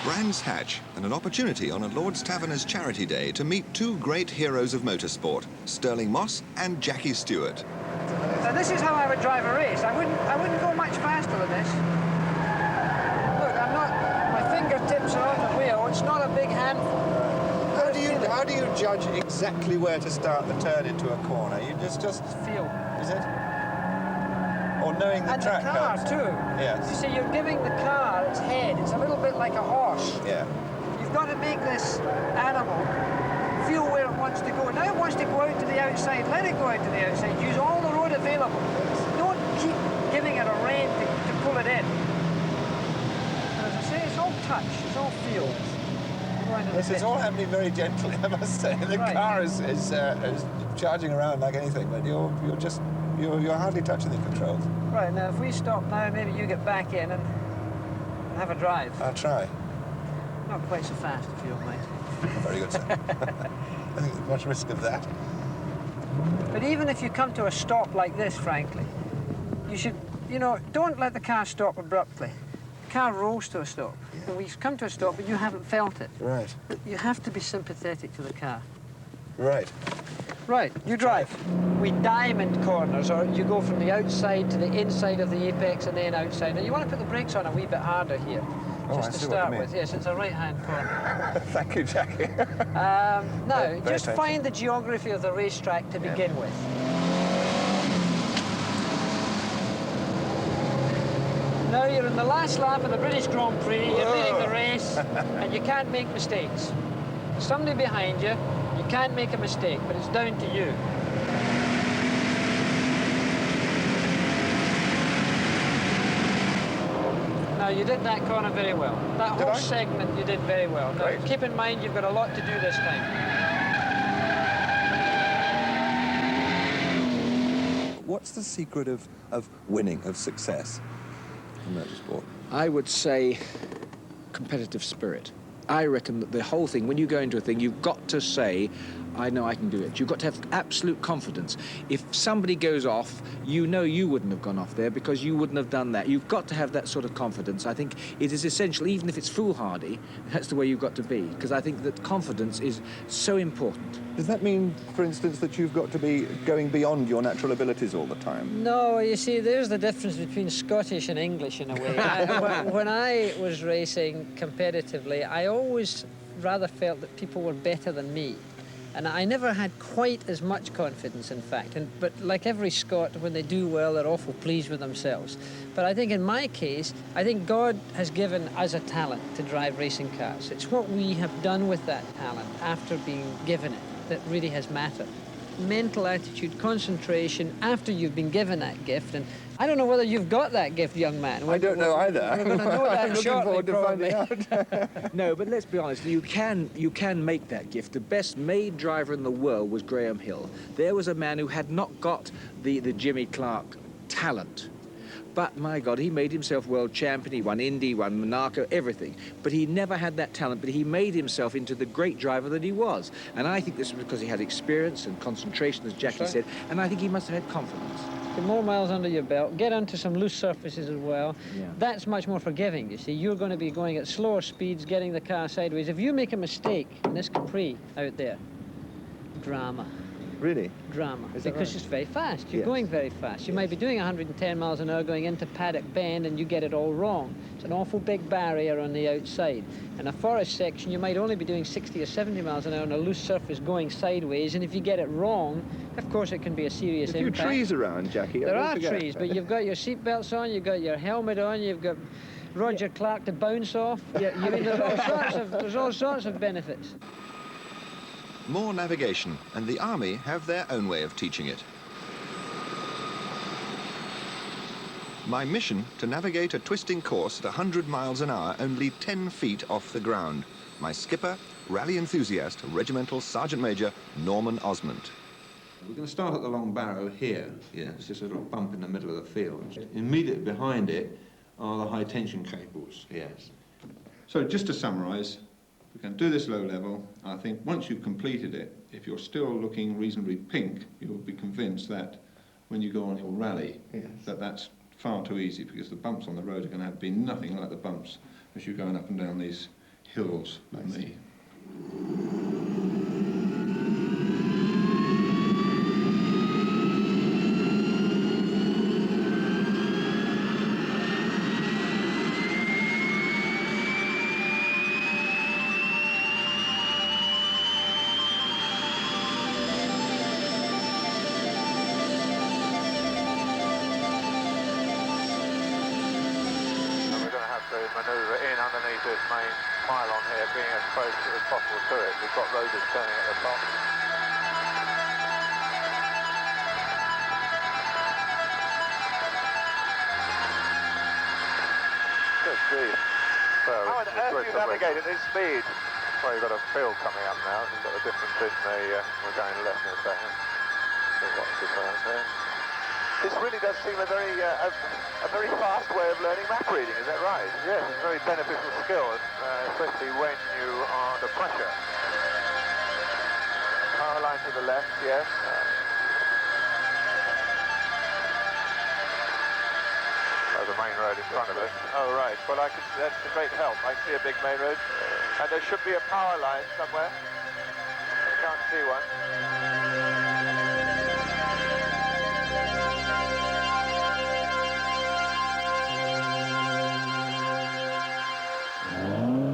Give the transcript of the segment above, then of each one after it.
Brands Hatch, and an opportunity on a Lord's Taverners charity day to meet two great heroes of motorsport, Sterling Moss and Jackie Stewart. So this is how I would drive a race. I wouldn't go much faster than this. Look, my fingertips are on the wheel. It's not a big handful. How do you judge exactly where to start the turn into a corner? You just feel. Is it? Or knowing the track and the car helps. too. Yes. You see, you're giving the car its head. It's a little bit like a horse. Yeah. You've got to make this animal feel where it wants to go. Now it wants to go out to the outside. Let it go out to the outside. Use all the road available. Don't keep giving it a rein to pull it in. And as I say, it's all touch. It's all feel. Yes, it's all happening very gently, I must say. The car is charging around like anything, but you're hardly touching the controls. Right, now if we stop now, maybe you get back in and have a drive. I'll try. Not quite so fast, if you don't mind. Very good, sir. I think there's much risk of that. But even if you come to a stop like this, frankly, you should, don't let the car stop abruptly. The car rolls to a stop. Yeah. And we've come to a stop, but you haven't felt it. Right. You have to be sympathetic to the car. Right. Right, you drive. We diamond corners, or you go from the outside to the inside of the apex and then outside. Now, you want to put the brakes on a wee bit harder here. Just to start with. Yes, it's a right-hand corner. Thank you, Jackie. Now, just find the geography of the racetrack to begin with. Now you're in the last lap of the British Grand Prix, you're leading the race, and you can't make mistakes. Somebody behind you, you can't make a mistake, but it's down to you. Now, you did that corner very well. That whole segment you did very well. Now, keep in mind, you've got a lot to do this time. What's the secret of winning, of success in motorsport? I would say competitive spirit. I reckon that the whole thing, when you go into a thing, you've got to say, I know I can do it. You've got to have absolute confidence. If somebody goes off, you know you wouldn't have gone off there because you wouldn't have done that. You've got to have that sort of confidence. I think it is essential, even if it's foolhardy, that's the way you've got to be, because I think that confidence is so important. Does that mean, for instance, that you've got to be going beyond your natural abilities all the time? No, you see, there's the difference between Scottish and English in a way. When I was racing competitively, I always rather felt that people were better than me. And I never had quite as much confidence, in fact. But like every Scot, when they do well, they're awful pleased with themselves. But I think in my case, I think God has given us a talent to drive racing cars. It's what we have done with that talent after being given it that really has mattered. Mental attitude, concentration, after you've been given that gift. And I don't know whether you've got that gift, young man. I don't know either. We're going to know that I'm looking shortly, forward to probably. finding out. No, but let's be honest, you can make that gift. The best made driver in the world was Graham Hill. There was a man who had not got the Jimmy Clark talent. But, my God, he made himself world champion. He won Indy, won Monaco, everything. But he never had that talent, but he made himself into the great driver that he was. And I think this was because he had experience and concentration, as Jackie said, and I think he must have had confidence. Get more miles under your belt, get onto some loose surfaces as well. Yeah. That's much more forgiving, you see. You're going to be going at slower speeds, getting the car sideways. If you make a mistake in this Capri out there, drama. Really? Drama. Is that Because right? it's very fast. You're Yes. going very fast. You might be doing 110 miles an hour going into Paddock Bend and you get it all wrong. It's an awful big barrier on the outside. In a forest section, you might only be doing 60 or 70 miles an hour on a loose surface going sideways, and if you get it wrong, of course it can be a serious There are a impact. few trees around, Jackie. There don't are forget. trees, but you've got your seatbelts on, you've got your helmet on, you've got Roger Clark to bounce off. There's all sorts of benefits. More navigation, and the Army have their own way of teaching it. My mission, to navigate a twisting course at 100 miles an hour, only 10 feet off the ground. My skipper, rally enthusiast, Regimental Sergeant Major Norman Osmond. We're going to start at the long barrow here. Yeah, it's just a little bump in the middle of the field. Immediately behind it are the high tension cables. Yes. So just to summarise, we can do this low level. I think once you've completed it, if you're still looking reasonably pink, you'll be convinced that when you go on your rally, that's far too easy, because the bumps on the road are going to be nothing like the bumps as you're going up and down these hills than me. Manoeuvre in underneath this main pylon here, being as close as possible to it. We've got rotors turning at the top. Good grief. How on earth do you navigate at this speed? Well, you've got a field coming up now, so you've got a difference in the... we're going left in a second. So what's the difference there? This really does seem a very fast way of learning map reading, is that right? Yes, it's a very beneficial skill, especially when you are under pressure. Power line to the left, yes. Oh, the main road in front of us. Oh, right. Well, that's a great help. I see a big main road, and there should be a power line somewhere. I can't see one.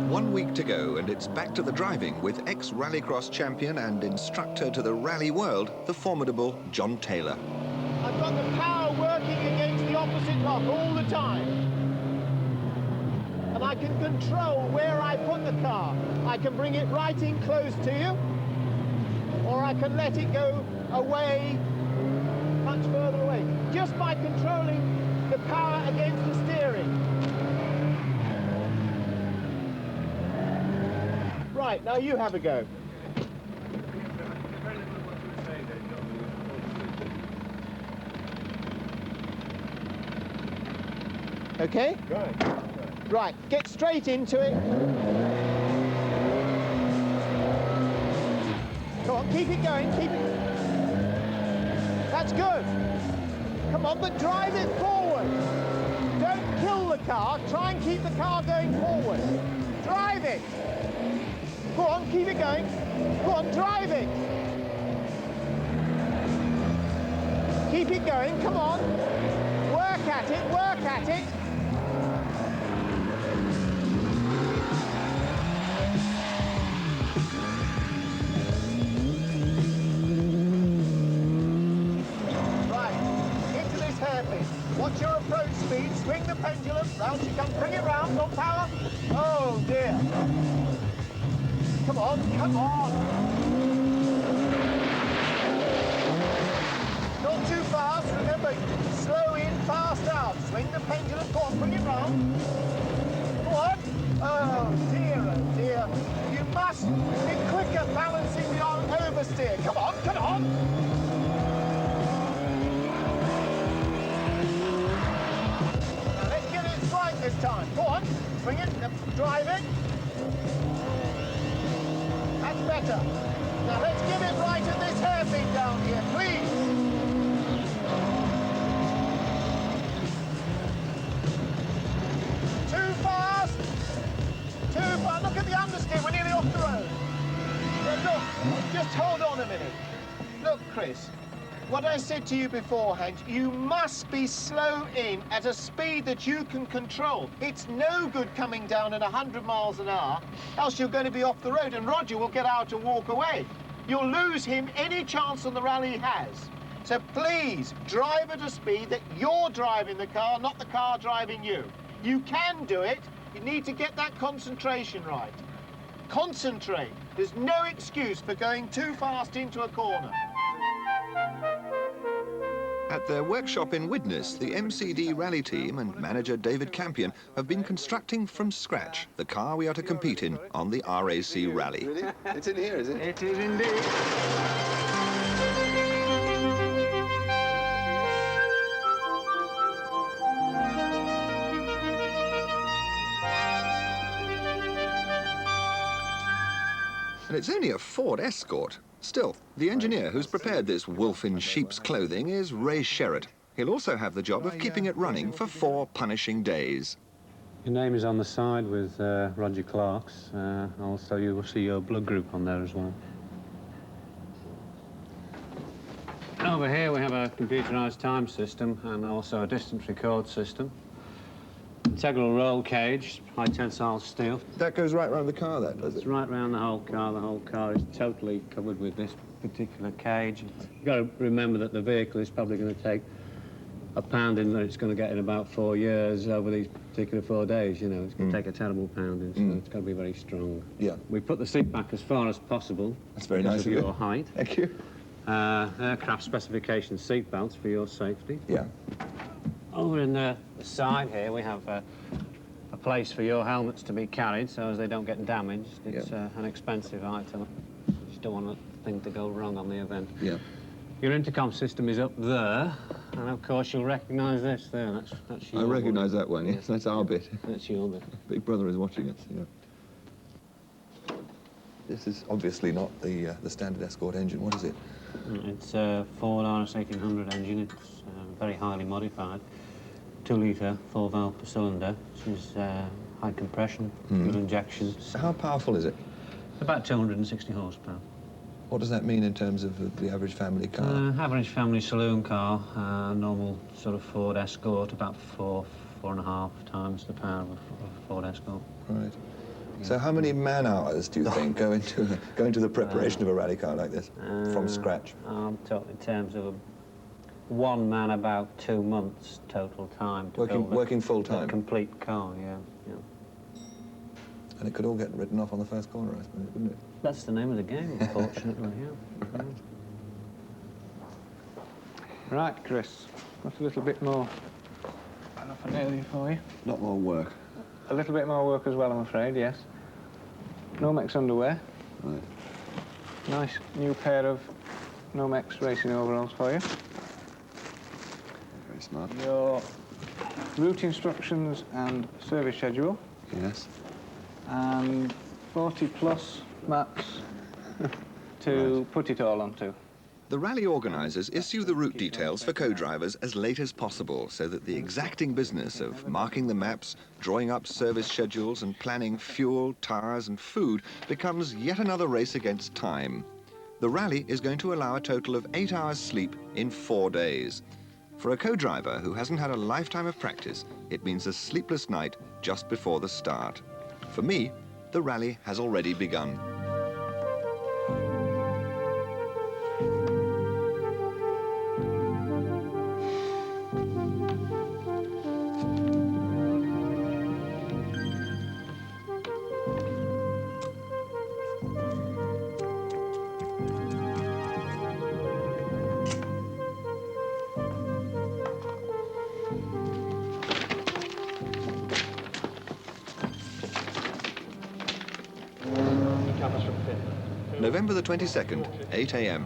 One week to go, and it's back to the driving with ex-rallycross champion and instructor to the rally world, the formidable John Taylor. I've got the power working against the opposite lock all the time. And I can control where I put the car. I can bring it right in close to you, or I can let it go away, much further away, just by controlling the power against the steering. Right, now you have a go. Okay? Right, get straight into it. Come on, keep it going, keep it. That's good. Come on, but drive it forward. Don't kill the car, try and keep the car going forward. Drive it. Go on, keep it going. Go on, drive it. Keep it going, come on. Work at it, work at it. Right, into this hairpin. Watch your approach speed, swing the pendulum, round you come, bring it round, on power. Oh dear. Come on, come on. Not too fast, remember, slow in, fast out. Swing the pendulum, go on, bring it round. Go on. Oh dear, oh dear. You must be quicker balancing the oversteer. Come on, come on. Now let's get it right this time. Go on, swing it, drive it. That's better. Now let's give it right at this hairpin down here, please. Too fast. Too fast. Look at the understeer. We're nearly off the road. Now look, just hold on a minute. Look, Chris, what I said to you beforehand, you must be slow in at a speed that you can control. It's no good coming down at 100 miles an hour, else you're going to be off the road and Roger will get out and walk away. You'll lose him any chance on the rally he has. So please, drive at a speed that you're driving the car, not the car driving you. You can do it. You need to get that concentration right. Concentrate. There's no excuse for going too fast into a corner. At their workshop in Widnes, the MCD rally team and manager David Campion have been constructing from scratch the car we are to compete in on the RAC Rally. Really? It's in here, is it? It is indeed. And it's only a Ford Escort. Still, the engineer who's prepared this wolf in sheep's clothing is Ray Sherratt. He'll also have the job of keeping it running for 4 punishing days. Your name is on the side with Roger Clark's. Also, you will see your blood group on there as well. Over here we have a computerised time system and also a distance record system. Integral roll cage, high tensile steel. That goes right round the car, that, does It's it? right round the whole car. The whole car is totally covered with this particular cage. You've got to remember that the vehicle is probably going to take a pounding that it's going to get in about 4 years over these particular 4 days, you know. It's going to take a terrible pounding, so it's got to be very strong. Yeah. We put the seat back as far as possible. That's very because nice of of you. your height. Thank you. Aircraft specification seat belts for your safety. Yeah. Over in the side here, we have a place for your helmets to be carried so as they don't get damaged. It's an expensive item. You just don't want a thing to go wrong on the event. Yeah. Your intercom system is up there, and of course you'll recognise this there. That's your I recognise one. that one, yes. That's our bit. That's your bit. Big Brother is watching us, yeah. This is obviously not the standard Escort engine. What is it? It's a Ford RS 1800 engine. It's very highly modified. 2-litre, 4-valve per cylinder, which is high compression, fuel injection. How powerful is it? About 260 horsepower. What does that mean in terms of the average family car? Average family saloon car, normal sort of Ford Escort, about 4.5 times the power of a Ford Escort. Right. So how many man-hours do you think go into the preparation of a rally car like this, from scratch? I'm talking in terms of one man about 2 months total time to Working full-time? A complete car, yeah. And it could all get written off on the first corner, I suppose, wouldn't it? That's the name of the game, unfortunately, yeah. Right, Chris, what's a little bit more paraphernalia for you? A lot more work. A little bit more work as well, I'm afraid, yes. Nomex underwear. Right. Nice new pair of Nomex racing overalls for you. Very smart. Your route instructions and service schedule. Yes. And 40-plus maps to put it all onto. The rally organisers issue the route details for co-drivers as late as possible so that the exacting business of marking the maps, drawing up service schedules and planning fuel, tyres and food becomes yet another race against time. The rally is going to allow a total of 8 hours sleep in 4 days. For a co-driver who hasn't had a lifetime of practice, it means a sleepless night just before the start. For me, the rally has already begun. November the 22nd, 8 a.m.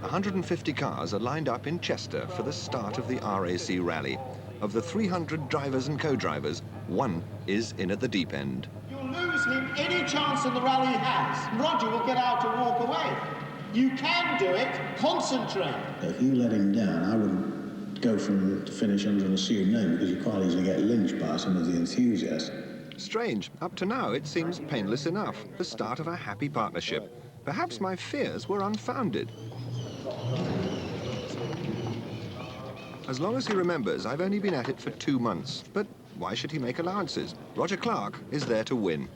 150 cars are lined up in Chester for the start of the RAC rally. Of the 300 drivers and co-drivers, one is in at the deep end. You'll lose him any chance in the rally he has. Roger will get out and walk away. You can do it. Concentrate. If you let him down, I wouldn't go for him to finish under an assumed name because you quite easily get lynched by some of the enthusiasts. Strange. Up to now, it seems painless enough. The start of a happy partnership. Perhaps my fears were unfounded. As long as he remembers, I've only been at it for 2 months. But why should he make allowances? Roger Clark is there to win.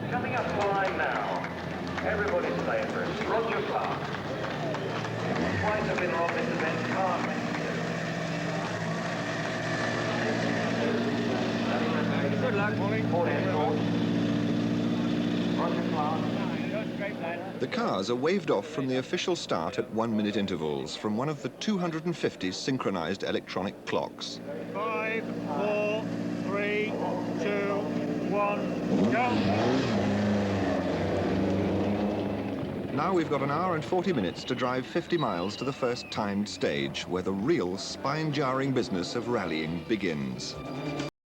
Coming up the line now, everybody's favourite, Roger Clark. Twice the winner of this event, Clark. Good luck. Roger Clark. The cars are waved off from the official start at 1-minute intervals from one of the 250 synchronized electronic clocks. 5, 4, 3, 2, 1, go! Now we've got 1 hour and 40 minutes to drive 50 miles to the first timed stage, where the real spine-jarring business of rallying begins.